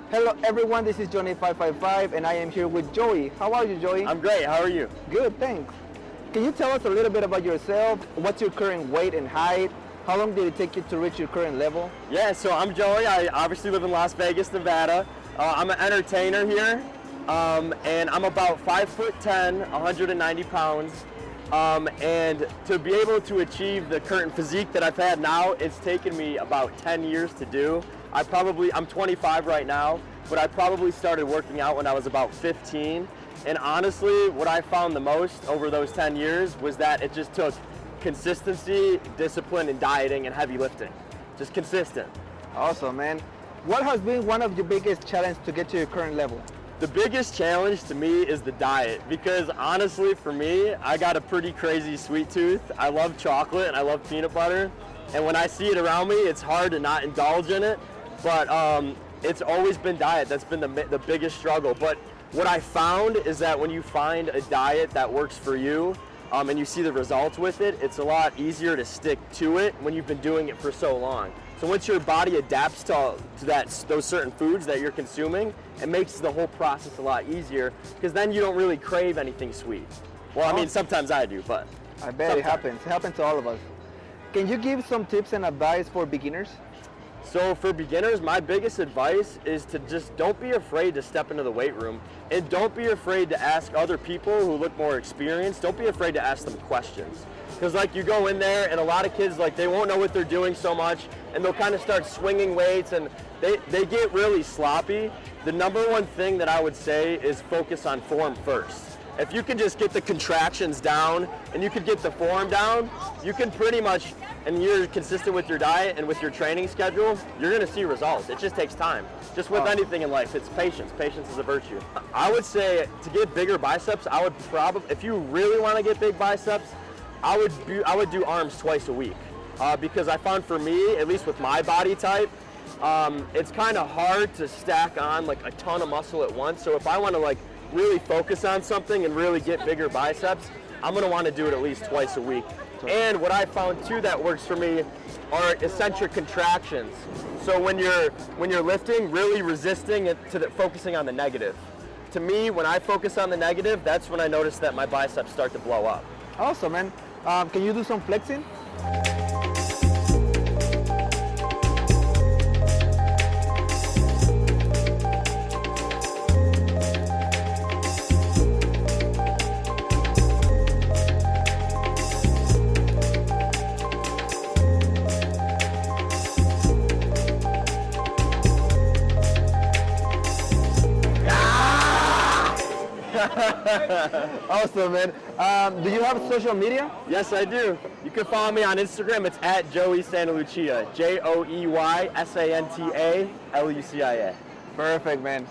Hello everyone, this is Johnny555 and I am here with Joey. How are you, Joey? I'm great. How are you? Good, thanks. Can you tell us a little bit about yourself? What's your current weight and height? How long did it take you to reach your current level? Yeah, so I'm Joey. I obviously live in Las Vegas, Nevada. I'm an entertainer here, and I'm about 5'10", 190 pounds. And to be able to achieve the current physique that I've had now, it's taken me about 10 years to do. I'm 25 right now, but I probably started working out when I was about 15. And honestly, what I found the most over those 10 years was that it just took consistency, discipline, and dieting and heavy lifting. Just consistent. Awesome, man. What has been one of your biggest challenges to get to your current level? The biggest challenge to me is the diet, because honestly for me, I got a pretty crazy sweet tooth. I love chocolate and I love peanut butter. And when I see it around me, it's hard to not indulge in it. But it's always been diet. That's been the biggest struggle. But what I found is that when you find a diet that works for you, and you see the results with it, it's a lot easier to stick to it when you've been doing it for so long. So once your body adapts to those certain foods that you're consuming, it makes the whole process a lot easier, because then you don't really crave anything sweet. Well, I mean, sometimes I do, but I bet it happens. It happens to all of us. Can you give some tips and advice for beginners? So for beginners, my biggest advice is to just don't be afraid to step into the weight room, and don't be afraid to ask other people who look more experienced. Don't be afraid to ask them questions. Because like you go in there and a lot of kids, like they won't know what they're doing so much, and they'll kind of start swinging weights and they get really sloppy. The number one thing that I would say is focus on form first. If you can just get the contractions down and you can get the form down, you can pretty much, and you're consistent with your diet and with your training schedule, you're gonna see results. It just takes time. Just with anything in life, it's patience. Patience is a virtue. I would say to get bigger biceps, I would probably, if you really wanna get big biceps, I would do arms twice a week. Because I found for me, at least with my body type, it's kind of hard to stack on like a ton of muscle at once. So if I wanna like really focus on something and really get bigger biceps, I'm gonna wanna do it at least twice a week. And what I found too that works for me are eccentric contractions. So when you're lifting, really resisting it focusing on the negative. To me, when I focus on the negative, that's when I notice that my biceps start to blow up. Awesome, man. Can you do some flexing? Awesome, man. Do you have social media? Yes, I do. You can follow me on Instagram. It's at Joey Santa Lucia. JoeySantalucia. Perfect, man.